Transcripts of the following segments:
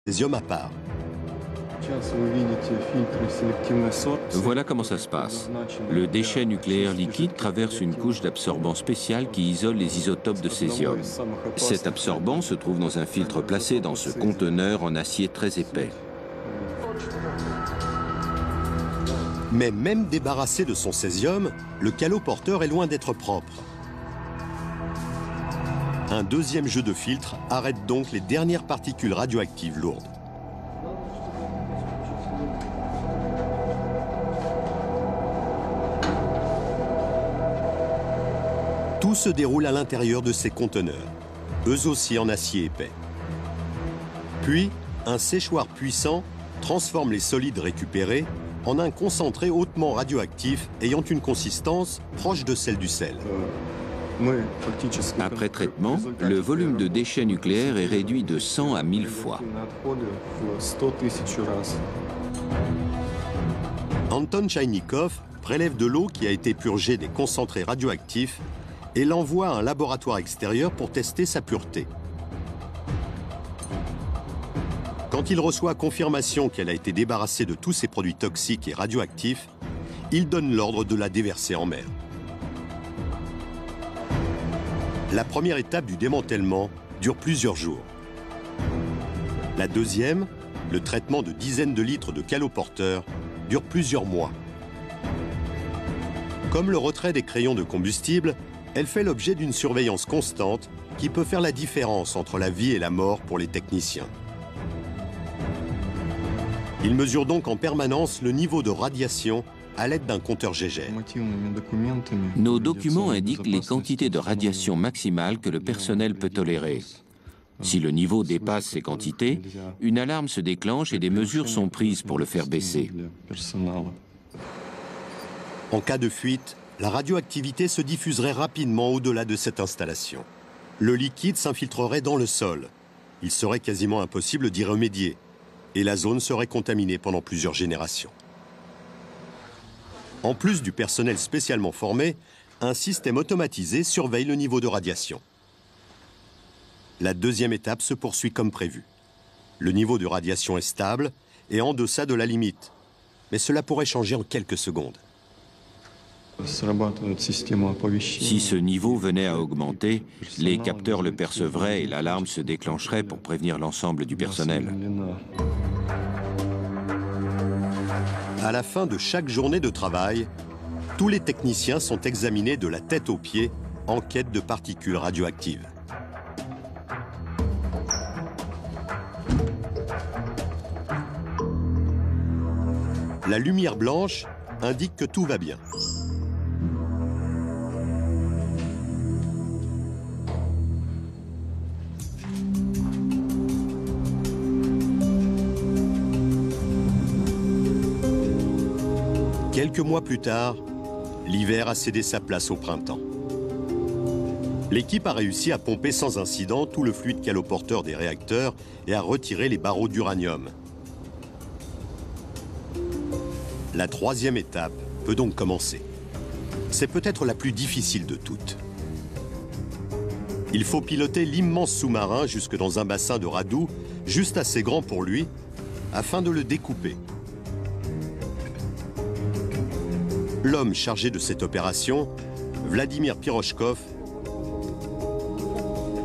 césium à part. Voilà comment ça se passe. Le déchet nucléaire liquide traverse une couche d'absorbant spécial qui isole les isotopes de césium. Cet absorbant se trouve dans un filtre placé dans ce conteneur en acier très épais. Mais même débarrassé de son césium, le caloporteur est loin d'être propre. Un deuxième jeu de filtre arrête donc les dernières particules radioactives lourdes. Tout se déroule à l'intérieur de ces conteneurs, eux aussi en acier épais. Puis, un séchoir puissant transforme les solides récupérés en un concentré hautement radioactif ayant une consistance proche de celle du sel. Après traitement, le volume de déchets nucléaires est réduit de 100 à 1000 fois. Anton Chaïnikov prélève de l'eau qui a été purgée des concentrés radioactifs et l'envoie à un laboratoire extérieur pour tester sa pureté. Quand il reçoit confirmation qu'elle a été débarrassée de tous ses produits toxiques et radioactifs, il donne l'ordre de la déverser en mer. La première étape du démantèlement dure plusieurs jours. La deuxième, le traitement de dizaines de litres de caloporteurs, dure plusieurs mois. Comme le retrait des crayons de combustible, elle fait l'objet d'une surveillance constante qui peut faire la différence entre la vie et la mort pour les techniciens. Ils mesurent donc en permanence le niveau de radiation à l'aide d'un compteur Geiger. Nos documents indiquent les quantités de radiation maximale que le personnel peut tolérer. Si le niveau dépasse ces quantités, une alarme se déclenche et des mesures sont prises pour le faire baisser. En cas de fuite, la radioactivité se diffuserait rapidement au-delà de cette installation. Le liquide s'infiltrerait dans le sol. Il serait quasiment impossible d'y remédier. Et la zone serait contaminée pendant plusieurs générations. En plus du personnel spécialement formé, un système automatisé surveille le niveau de radiation. La deuxième étape se poursuit comme prévu. Le niveau de radiation est stable et en deçà de la limite. Mais cela pourrait changer en quelques secondes. Si ce niveau venait à augmenter, les capteurs le percevraient et l'alarme se déclencherait pour prévenir l'ensemble du personnel. À la fin de chaque journée de travail, tous les techniciens sont examinés de la tête aux pieds en quête de particules radioactives. La lumière blanche indique que tout va bien. Quelques mois plus tard, l'hiver a cédé sa place au printemps. L'équipe a réussi à pomper sans incident tout le fluide caloporteur des réacteurs et à retirer les barreaux d'uranium. La troisième étape peut donc commencer. C'est peut-être la plus difficile de toutes. Il faut piloter l'immense sous-marin jusque dans un bassin de radoux, juste assez grand pour lui, afin de le découper. L'homme chargé de cette opération, Vladimir Pirochkov,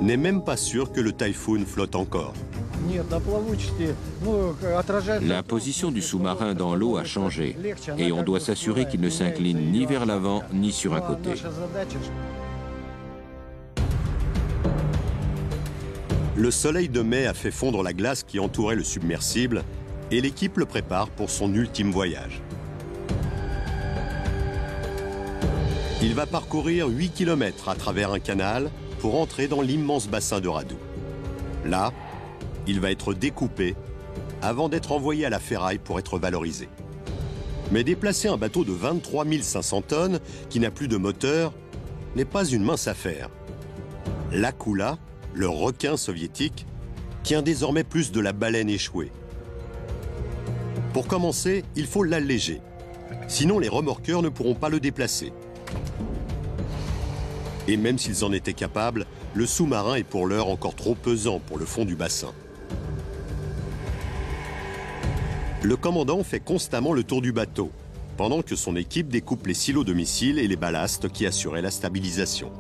n'est même pas sûr que le Typhoon flotte encore. La position du sous-marin dans l'eau a changé et on doit s'assurer qu'il ne s'incline ni vers l'avant ni sur un côté. Le soleil de mai a fait fondre la glace qui entourait le submersible et l'équipe le prépare pour son ultime voyage. Il va parcourir 8 km à travers un canal pour entrer dans l'immense bassin de radoux. Là, il va être découpé avant d'être envoyé à la ferraille pour être valorisé. Mais déplacer un bateau de 23 500 tonnes qui n'a plus de moteur n'est pas une mince affaire. L'Akula, le requin soviétique, tient désormais plus de la baleine échouée. Pour commencer, il faut l'alléger. Sinon, les remorqueurs ne pourront pas le déplacer. Et même s'ils en étaient capables, le sous-marin est pour l'heure encore trop pesant pour le fond du bassin. Le commandant fait constamment le tour du bateau, pendant que son équipe découpe les silos de missiles et les ballastes qui assuraient la stabilisation.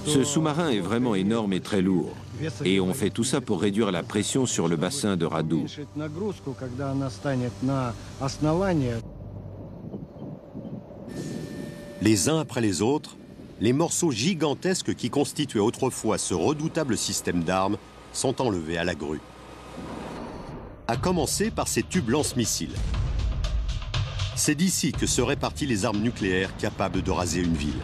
Ce sous-marin est vraiment énorme et très lourd. Et on fait tout ça pour réduire la pression sur le bassin de Radou. Les uns après les autres, les morceaux gigantesques qui constituaient autrefois ce redoutable système d'armes sont enlevés à la grue. À commencer par ces tubes lance-missiles. C'est d'ici que seraient parties les armes nucléaires capables de raser une ville.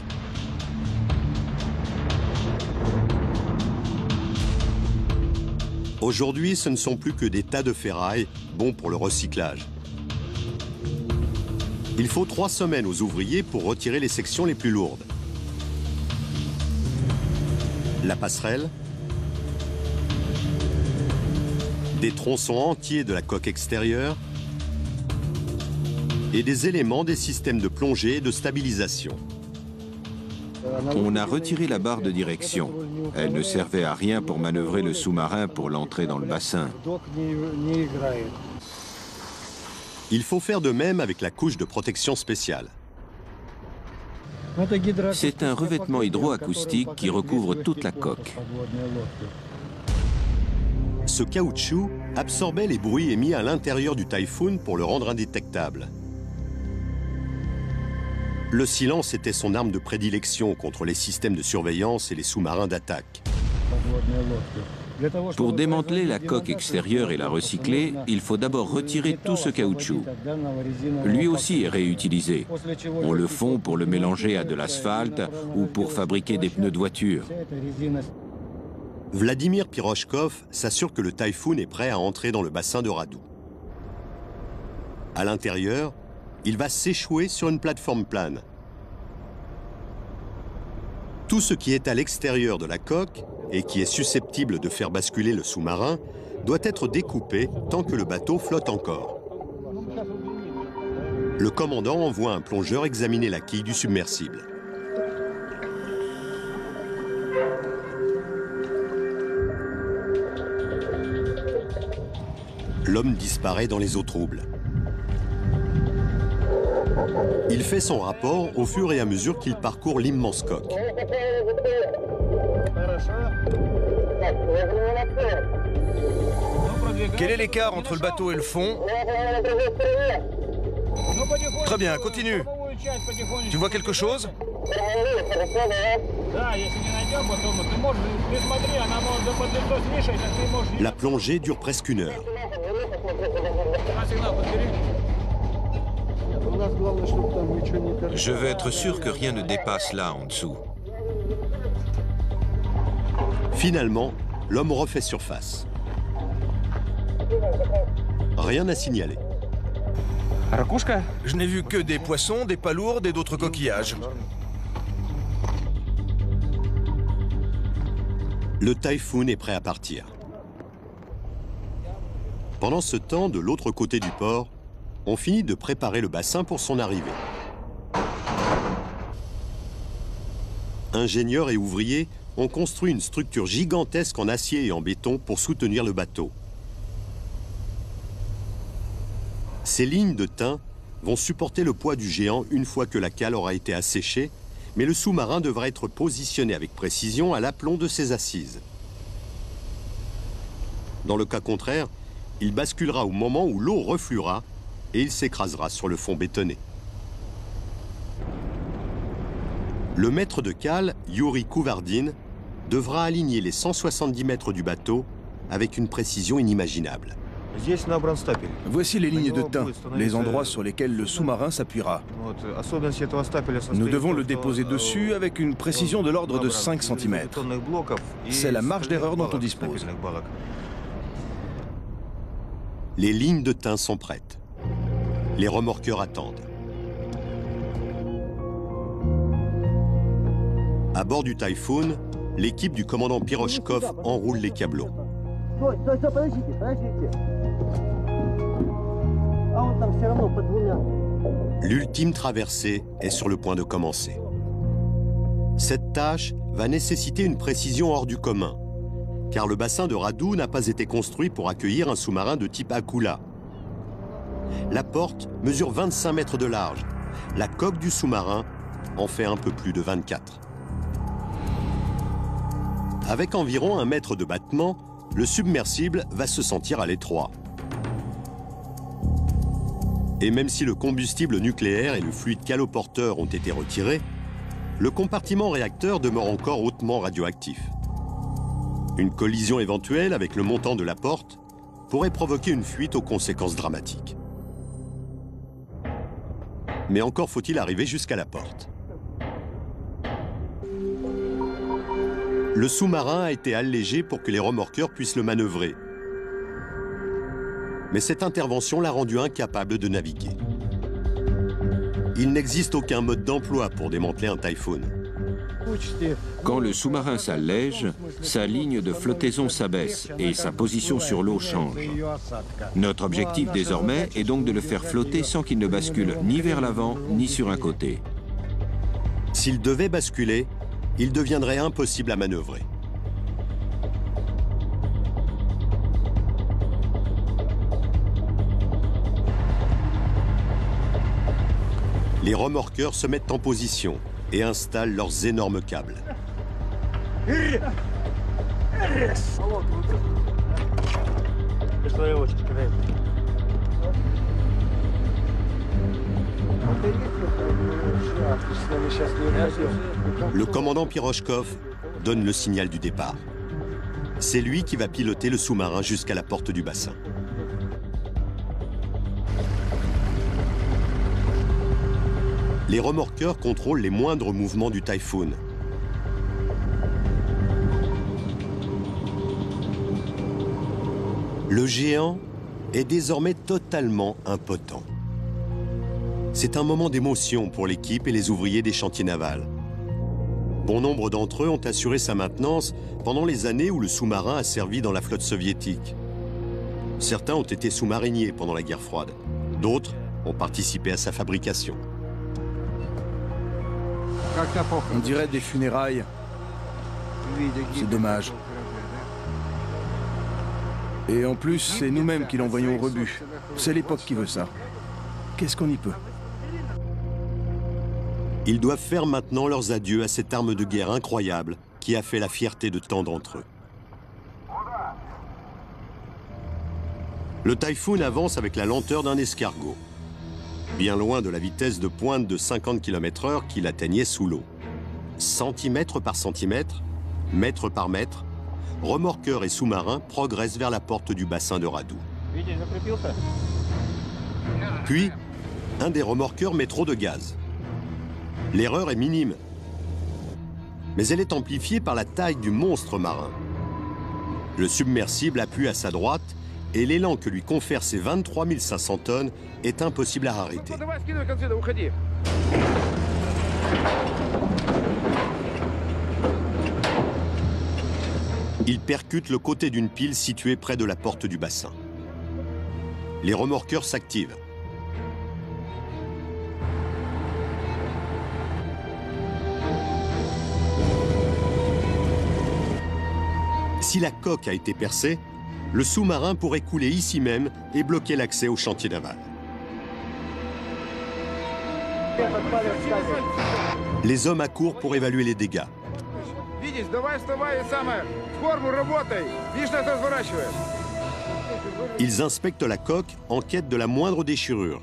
Aujourd'hui, ce ne sont plus que des tas de ferraille, bons pour le recyclage. Il faut 3 semaines aux ouvriers pour retirer les sections les plus lourdes. La passerelle, des tronçons entiers de la coque extérieure et des éléments des systèmes de plongée et de stabilisation. On a retiré la barre de direction. Elle ne servait à rien pour manœuvrer le sous-marin pour l'entrée dans le bassin. Il faut faire de même avec la couche de protection spéciale. C'est un revêtement hydroacoustique qui recouvre toute la coque. Ce caoutchouc absorbait les bruits émis à l'intérieur du Typhoon pour le rendre indétectable. Le silence était son arme de prédilection contre les systèmes de surveillance et les sous-marins d'attaque. Pour démanteler la coque extérieure et la recycler, il faut d'abord retirer tout ce caoutchouc. Lui aussi est réutilisé. On le fond pour le mélanger à de l'asphalte ou pour fabriquer des pneus de voiture. Vladimir Pirochkov s'assure que le Typhoon est prêt à entrer dans le bassin de Radou. À l'intérieur, il va s'échouer sur une plateforme plane. Tout ce qui est à l'extérieur de la coque et qui est susceptible de faire basculer le sous-marin doit être découpé tant que le bateau flotte encore. Le commandant envoie un plongeur examiner la quille du submersible. L'homme disparaît dans les eaux troubles. Il fait son rapport au fur et à mesure qu'il parcourt l'immense coque. Quel est l'écart entre le bateau et le fond? Très bien, continue. Tu vois quelque chose? La plongée dure presque 1 heure. Je veux être sûr que rien ne dépasse là en dessous. Finalement, l'homme refait surface. Rien à signaler. Je n'ai vu que des poissons, des palourdes et d'autres coquillages. Le Typhoon est prêt à partir. Pendant ce temps, de l'autre côté du port, on finit de préparer le bassin pour son arrivée. Ingénieurs et ouvriers ont construit une structure gigantesque en acier et en béton pour soutenir le bateau. Ces lignes de thym vont supporter le poids du géant une fois que la cale aura été asséchée, mais le sous-marin devra être positionné avec précision à l'aplomb de ses assises. Dans le cas contraire, il basculera au moment où l'eau refluera et il s'écrasera sur le fond bétonné. Le maître de cale, Yuri Kouvardine, devra aligner les 170 mètres du bateau avec une précision inimaginable. Voici les lignes de thym, les endroits sur lesquels le sous-marin s'appuiera. Nous devons le déposer dessus avec une précision de l'ordre de 5 cm. C'est la marge d'erreur dont on dispose. Les lignes de thym sont prêtes. Les remorqueurs attendent. À bord du Typhoon, l'équipe du commandant Pirochkov enroule les câbleaux. L'ultime traversée est sur le point de commencer. Cette tâche va nécessiter une précision hors du commun, car le bassin de Radou n'a pas été construit pour accueillir un sous-marin de type Akula. La porte mesure 25 mètres de large. La coque du sous-marin en fait un peu plus de 24. Avec environ 1 mètre de battement, le submersible va se sentir à l'étroit. Et même si le combustible nucléaire et le fluide caloporteur ont été retirés, le compartiment réacteur demeure encore hautement radioactif. Une collision éventuelle avec le montant de la porte pourrait provoquer une fuite aux conséquences dramatiques. Mais encore faut-il arriver jusqu'à la porte. Le sous-marin a été allégé pour que les remorqueurs puissent le manœuvrer. Mais cette intervention l'a rendu incapable de naviguer. Il n'existe aucun mode d'emploi pour démanteler un Typhoon. Quand le sous-marin s'allège, sa ligne de flottaison s'abaisse et sa position sur l'eau change. Notre objectif désormais est donc de le faire flotter sans qu'il ne bascule ni vers l'avant ni sur un côté. S'il devait basculer, il deviendrait impossible à manœuvrer. Les remorqueurs se mettent en position et installent leurs énormes câbles. Le commandant Pirochkov donne le signal du départ. C'est lui qui va piloter le sous-marin jusqu'à la porte du bassin. Les remorqueurs contrôlent les moindres mouvements du Typhoon. Le géant est désormais totalement impotent. C'est un moment d'émotion pour l'équipe et les ouvriers des chantiers navals. Bon nombre d'entre eux ont assuré sa maintenance pendant les années où le sous-marin a servi dans la flotte soviétique. Certains ont été sous-mariniers pendant la guerre froide. D'autres ont participé à sa fabrication. On dirait des funérailles. C'est dommage. Et en plus, c'est nous-mêmes qui l'envoyons au rebut. C'est l'époque qui veut ça. Qu'est-ce qu'on y peut? Ils doivent faire maintenant leurs adieux à cette arme de guerre incroyable qui a fait la fierté de tant d'entre eux. Le Typhoon avance avec la lenteur d'un escargot, bien loin de la vitesse de pointe de 50 km/h qu'il atteignait sous l'eau. Centimètre par centimètre, mètre par mètre, remorqueurs et sous-marins progressent vers la porte du bassin de Radou. Puis, un des remorqueurs met trop de gaz. L'erreur est minime, mais elle est amplifiée par la taille du monstre marin. Le submersible appuie à sa droite et l'élan que lui confèrent ses 23 500 tonnes est impossible à arrêter. Il percute le côté d'une pile située près de la porte du bassin. Les remorqueurs s'activent. Si la coque a été percée, le sous-marin pourrait couler ici même et bloquer l'accès au chantier naval. Les hommes accourent pour évaluer les dégâts. Ils inspectent la coque en quête de la moindre déchirure.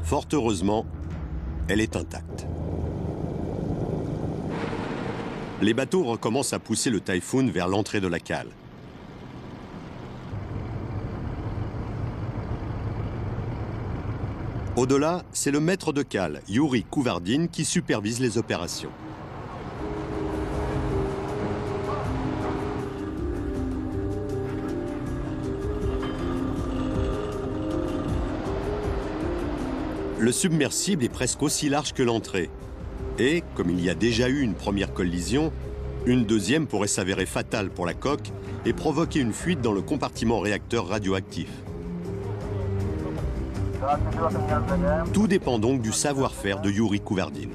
Fort heureusement, elle est intacte. Les bateaux recommencent à pousser le Typhoon vers l'entrée de la cale. Au-delà, c'est le maître de cale, Yuri Kouvardine, qui supervise les opérations. Le submersible est presque aussi large que l'entrée. Et, comme il y a déjà eu une première collision, une deuxième pourrait s'avérer fatale pour la coque et provoquer une fuite dans le compartiment réacteur radioactif. Tout dépend donc du savoir-faire de Yuri Kouverdine.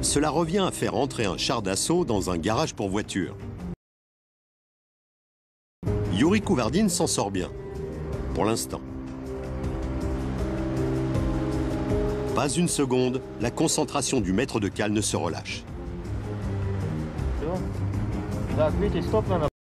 Cela revient à faire entrer un char d'assaut dans un garage pour voitures. Yuri Kouverdine s'en sort bien, pour l'instant. Pas une seconde, la concentration du maître de cale ne se relâche.